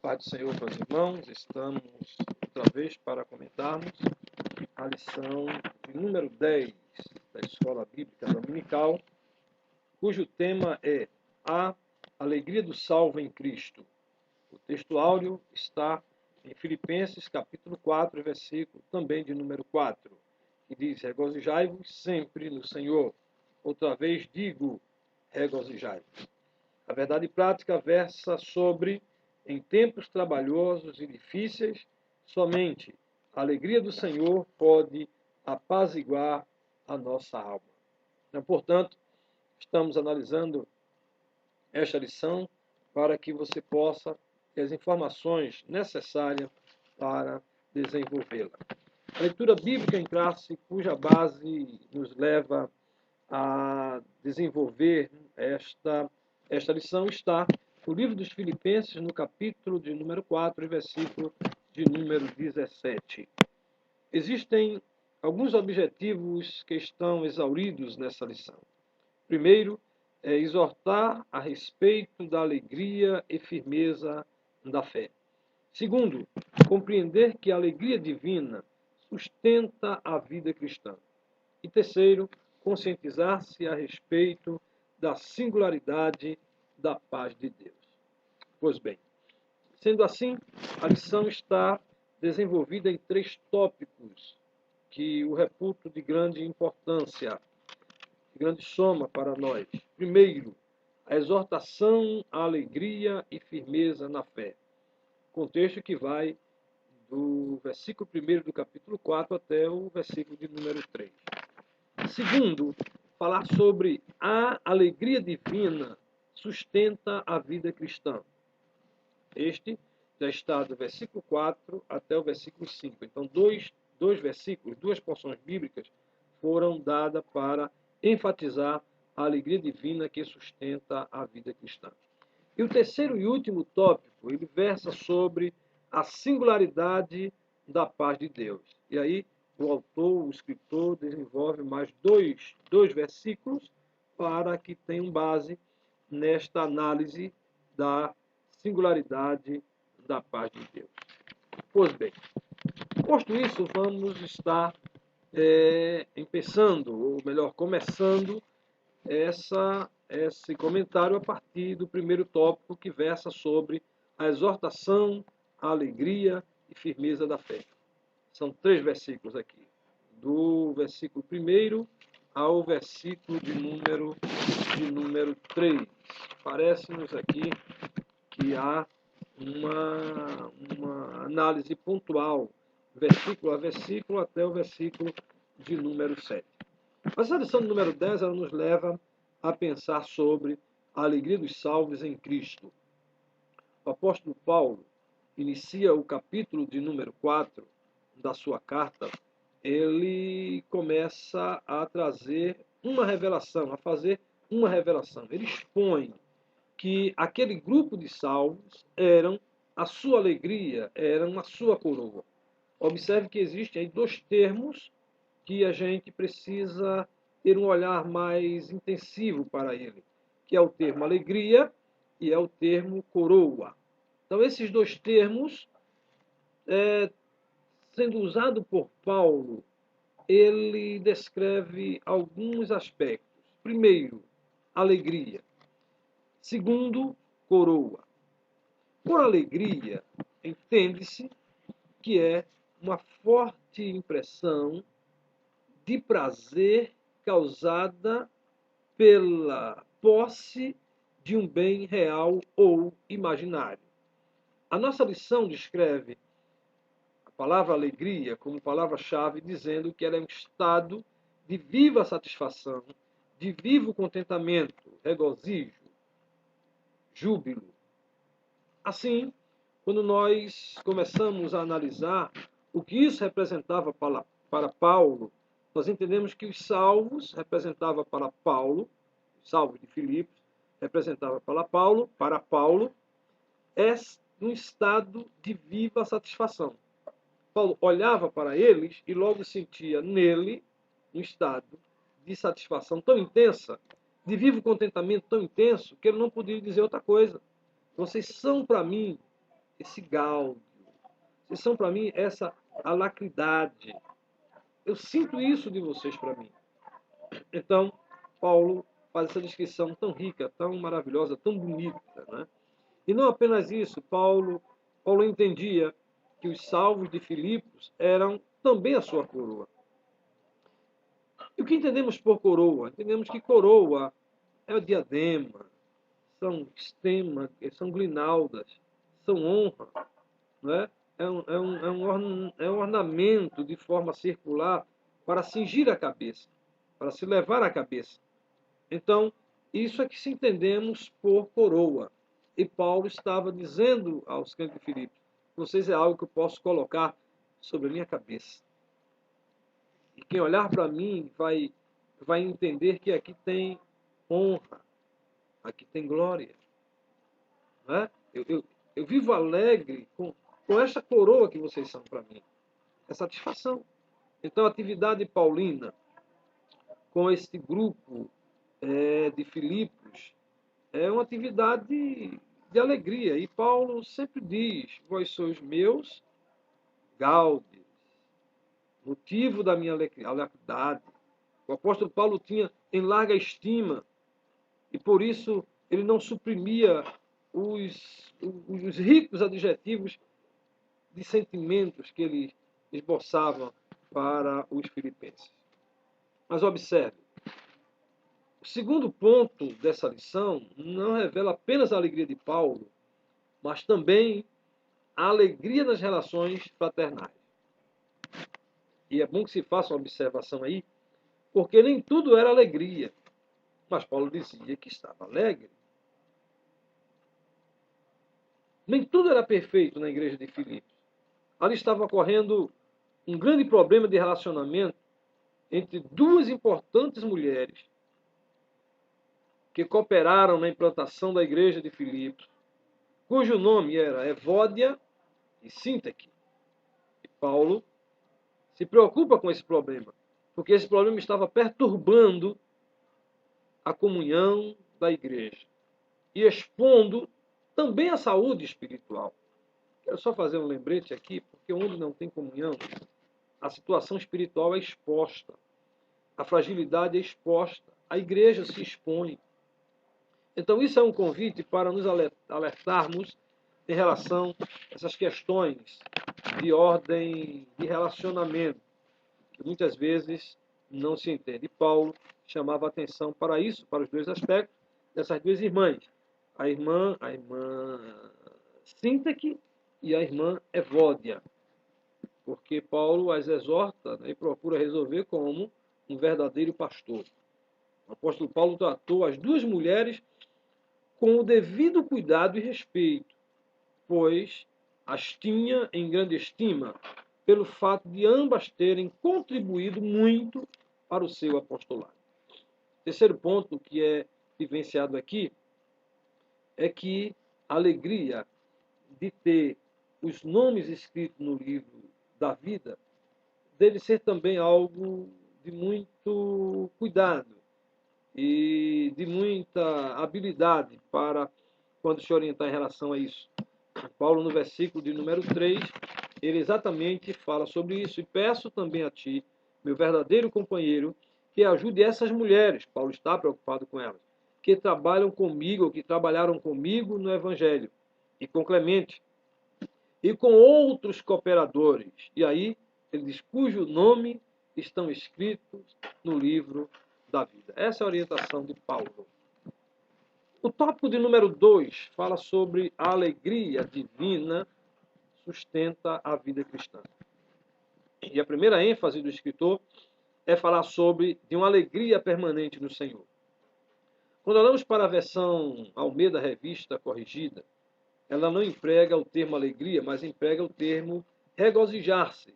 Paz do Senhor, meus irmãos, estamos outra vez para comentarmos a lição de número 10 da Escola Bíblica Dominical, cujo tema é A Alegria do Salvo em Cristo. O texto áureo está em Filipenses capítulo 4, versículo também de número 4, que diz: regozijai-vos sempre no Senhor. Outra vez digo, regozijai-vos. A verdade prática versa sobre: em tempos trabalhosos e difíceis, somente a alegria do Senhor pode apaziguar a nossa alma. Então, portanto, estamos analisando esta lição para que você possa ter as informações necessárias para desenvolvê-la. A leitura bíblica em classe, cuja base nos leva a desenvolver esta lição, está no livro dos Filipenses, no capítulo de número 4, versículo de número 17. Existem alguns objetivos que estão exauridos nessa lição. Primeiro, é exortar a respeito da alegria e firmeza da fé. Segundo, compreender que a alegria divina sustenta a vida cristã. E terceiro, conscientizar-se a respeito da singularidade da paz de Deus. Pois bem, sendo assim, a lição está desenvolvida em 3 tópicos que o reputo de grande importância, de grande soma para nós. Primeiro, a exortação à alegria e firmeza na fé. Contexto que vai do versículo 1 do capítulo 4 até o versículo de número 3. Segundo, falar sobre a alegria divina sustenta a vida cristã. Este já está do versículo 4 até o versículo 5. Então, dois versículos, 2 porções bíblicas foram dadas para enfatizar a alegria divina que sustenta a vida cristã. E o terceiro e último tópico, ele versa sobre a singularidade da paz de Deus. E aí, o autor, o escritor, desenvolve mais dois versículos para que tenham base nesta análise da singularidade da paz de Deus. Pois bem, posto isso, vamos estar começando esse comentário a partir do primeiro tópico, que versa sobre a exortação, a alegria e firmeza da fé. São 3 versículos aqui, do versículo 1 ao versículo de número 3. Parece-nos aqui que há uma análise pontual, versículo a versículo, até o versículo de número 7. Mas a lição número 10, ela nos leva a pensar sobre a alegria dos salvos em Cristo. O apóstolo Paulo inicia o capítulo de número 4 da sua carta. Ele começa a trazer uma revelação, a fazer uma revelação. Ele expõe que aquele grupo de salvos eram a sua alegria, eram a sua coroa. Observe que existem aí 2 termos que a gente precisa ter um olhar mais intensivo para ele, que é o termo alegria e é o termo coroa. Então, esses 2 termos, sendo usado por Paulo, ele descreve alguns aspectos. Primeiro, alegria. Segundo, coroa. Por alegria, entende-se que é uma forte impressão de prazer causada pela posse de um bem real ou imaginário. A nossa lição descreve a palavra alegria como palavra-chave, dizendo que ela é um estado de viva satisfação, de vivo contentamento, regozijo, júbilo. Assim, quando nós começamos a analisar o que isso representava para Paulo, nós entendemos que os salvos representava para Paulo, os salvos de Filipos, representava para Paulo, é um estado de viva satisfação. Paulo olhava para eles e logo sentia nele um estado de satisfação tão intensa, de vivo contentamento tão intenso, que ele não podia dizer outra coisa. Vocês são para mim esse gáudio. Vocês são para mim essa alacridade. Eu sinto isso de vocês para mim. Então, Paulo faz essa descrição tão rica, tão maravilhosa, tão bonita, né? E não apenas isso, Paulo entendia que os salvos de Filipos eram também a sua coroa. E o que entendemos por coroa? Entendemos que coroa é o diadema, são estema, são grinaldas, são honra, né? É um ornamento de forma circular para cingir a cabeça, para se levar a cabeça. Então, isso é que se entendemos por coroa. E Paulo estava dizendo aos crentes de Filipos: vocês é algo que eu posso colocar sobre a minha cabeça. E quem olhar para mim vai entender que aqui tem honra, aqui tem glória. Né? Eu vivo alegre com essa coroa que vocês são para mim. É satisfação. Então, a atividade paulina com este grupo de Filipos é uma atividade de alegria. E Paulo sempre diz: vós sois meus gaudes, motivo da minha alegridade. O apóstolo Paulo tinha em larga estima e por isso ele não suprimia os ricos adjetivos de sentimentos que ele esboçava para os filipenses. Mas observe, o segundo ponto dessa lição não revela apenas a alegria de Paulo, mas também a alegria nas relações fraternais. E é bom que se faça uma observação aí, porque nem tudo era alegria. Mas Paulo dizia que estava alegre. Nem tudo era perfeito na igreja de Filipos. Ali estava ocorrendo um grande problema de relacionamento entre duas importantes mulheres que cooperaram na implantação da igreja de Filipos, cujo nome era Evódia e Sínteque. E Paulo se preocupa com esse problema, porque esse problema estava perturbando a comunhão da igreja e expondo também a saúde espiritual. Quero só fazer um lembrete aqui, porque onde não tem comunhão, a situação espiritual é exposta, a fragilidade é exposta, a igreja se expõe. Então isso é um convite para nos alertarmos em relação a essas questões de ordem de relacionamento, que muitas vezes não se entende. E Paulo chamava atenção para isso, para os dois aspectos dessas duas irmãs. A irmã Sínteque e a irmã Evódia. Porque Paulo as exorta, né, e procura resolver como um verdadeiro pastor. O apóstolo Paulo tratou as duas mulheres com o devido cuidado e respeito, pois as tinha em grande estima pelo fato de ambas terem contribuído muito para o seu apostolado. Terceiro ponto que é vivenciado aqui é que a alegria de ter os nomes escritos no livro da vida deve ser também algo de muito cuidado e de muita habilidade para quando se orientar em relação a isso. Paulo, no versículo de número 3, ele exatamente fala sobre isso. E peço também a ti, meu verdadeiro companheiro, que ajude essas mulheres, Paulo está preocupado com elas, que trabalham comigo, ou que trabalharam comigo no Evangelho, e com Clemente, e com outros cooperadores. E aí, ele diz, cujo nome estão escritos no livro da vida. Essa é a orientação de Paulo. O tópico de número 2 fala sobre a alegria divina sustenta a vida cristã. E a primeira ênfase do escritor é falar sobre de uma alegria permanente no Senhor. Quando olhamos para a versão Almeida Revista Corrigida, ela não emprega o termo alegria, mas emprega o termo regozijar-se,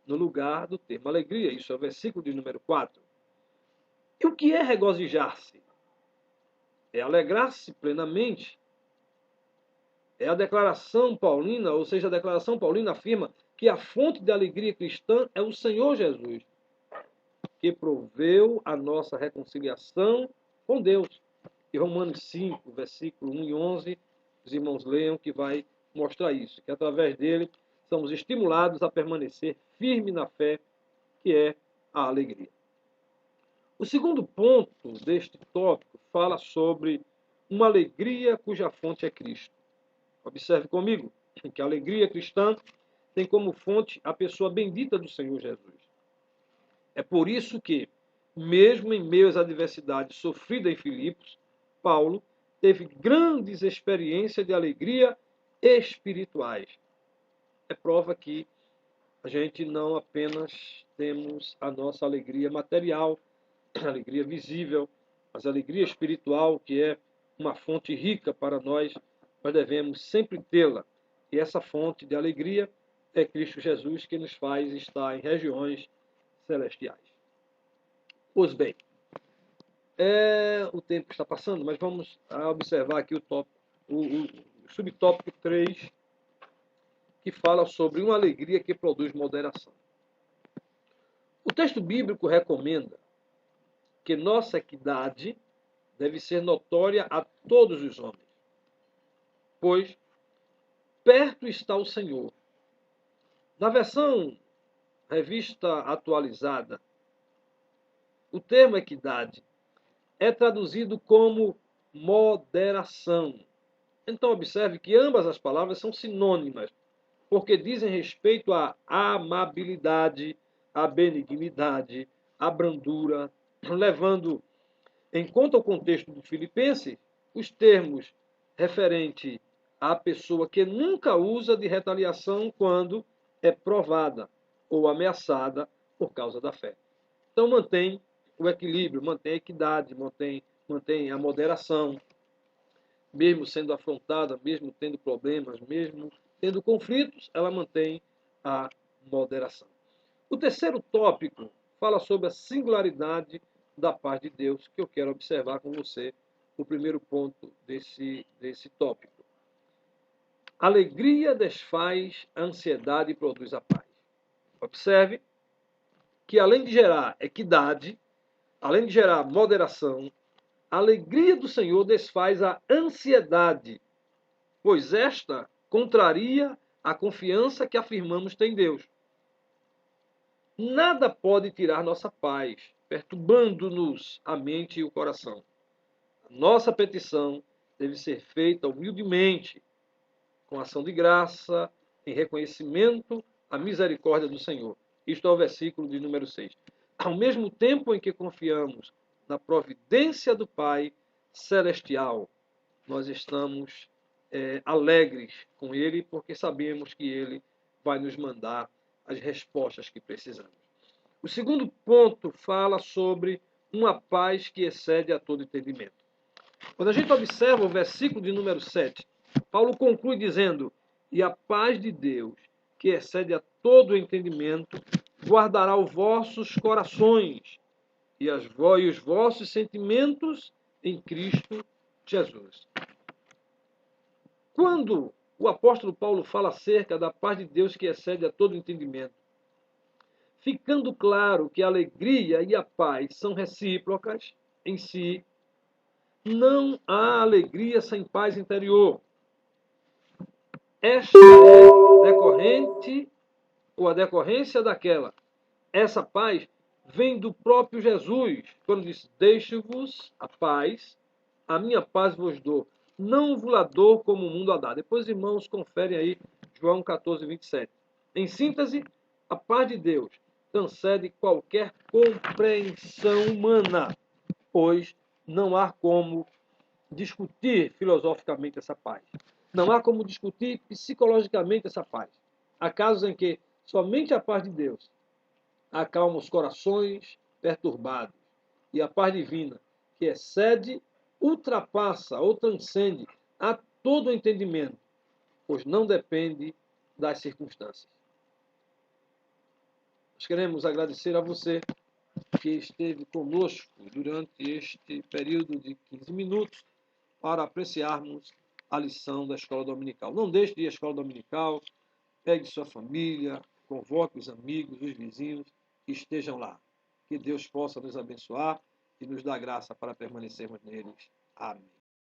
no lugar do termo alegria. Isso é o versículo de número 4. E o que é regozijar-se? É alegrar-se plenamente. É a declaração paulina, ou seja, a declaração paulina afirma que a fonte de alegria cristã é o Senhor Jesus, que proveu a nossa reconciliação com Deus. E Romanos 5, versículo 1 e 11, os irmãos leiam que vai mostra isso, que através dele somos estimulados a permanecer firme na fé, que é a alegria. O segundo ponto deste tópico fala sobre uma alegria cuja fonte é Cristo. Observe comigo que a alegria cristã tem como fonte a pessoa bendita do Senhor Jesus. É por isso que, mesmo em meio às adversidades sofridas em Filipos, Paulo teve grandes experiências de alegria espirituais. É prova que a gente não apenas temos a nossa alegria material, a alegria visível, mas a alegria espiritual, que é uma fonte rica para nós devemos sempre tê-la. E essa fonte de alegria é Cristo Jesus, que nos faz estar em regiões celestiais. Pois bem, o tempo está passando, mas vamos observar aqui o subtópico 3, que fala sobre uma alegria que produz moderação. O texto bíblico recomenda que nossa equidade deve ser notória a todos os homens, pois perto está o Senhor. Na versão revista atualizada, o termo equidade é traduzido como moderação. Então observe que ambas as palavras são sinônimas, porque dizem respeito à amabilidade, à benignidade, à brandura, levando em conta o contexto do Filipenses, os termos referente à pessoa que nunca usa de retaliação quando é provada ou ameaçada por causa da fé. Então mantém o equilíbrio, mantém a equidade, mantém a moderação, mesmo sendo afrontada, mesmo tendo problemas, mesmo tendo conflitos, ela mantém a moderação. O terceiro tópico fala sobre a singularidade da paz de Deus, que eu quero observar com você o primeiro ponto desse tópico. Alegria desfaz a ansiedade e produz a paz. Observe que além de gerar equidade, além de gerar moderação, a alegria do Senhor desfaz a ansiedade, pois esta contraria a confiança que afirmamos ter em Deus. Nada pode tirar nossa paz, perturbando-nos a mente e o coração. A nossa petição deve ser feita humildemente, com ação de graça, em reconhecimento à misericórdia do Senhor. Isto é o versículo de número 6. Ao mesmo tempo em que confiamos na providência do Pai Celestial, nós estamos alegres com Ele, porque sabemos que Ele vai nos mandar as respostas que precisamos. O segundo ponto fala sobre uma paz que excede a todo entendimento. Quando a gente observa o versículo de número 7, Paulo conclui dizendo: e a paz de Deus, que excede a todo entendimento, guardará os vossos corações e os vossos sentimentos em Cristo Jesus. Quando o apóstolo Paulo fala acerca da paz de Deus que excede a todo entendimento, ficando claro que a alegria e a paz são recíprocas em si, não há alegria sem paz interior. Esta é decorrente ou a decorrência daquela. Essa paz vem do próprio Jesus, quando diz: deixo-vos a paz, a minha paz vos dou. Não vos la dou como o mundo a dá. Depois, irmãos, conferem aí João 14, 27. Em síntese, a paz de Deus transcende qualquer compreensão humana, pois não há como discutir filosoficamente essa paz. Não há como discutir psicologicamente essa paz. Há casos em que somente a paz de Deus acalma os corações perturbados. E a paz divina, que excede, ultrapassa ou transcende a todo entendimento, pois não depende das circunstâncias. Nós queremos agradecer a você que esteve conosco durante este período de 15 minutos para apreciarmos a lição da Escola Dominical. Não deixe de ir à Escola Dominical, pegue sua família, convoque os amigos, os vizinhos que estejam lá. Que Deus possa nos abençoar e nos dar graça para permanecermos neles. Amém.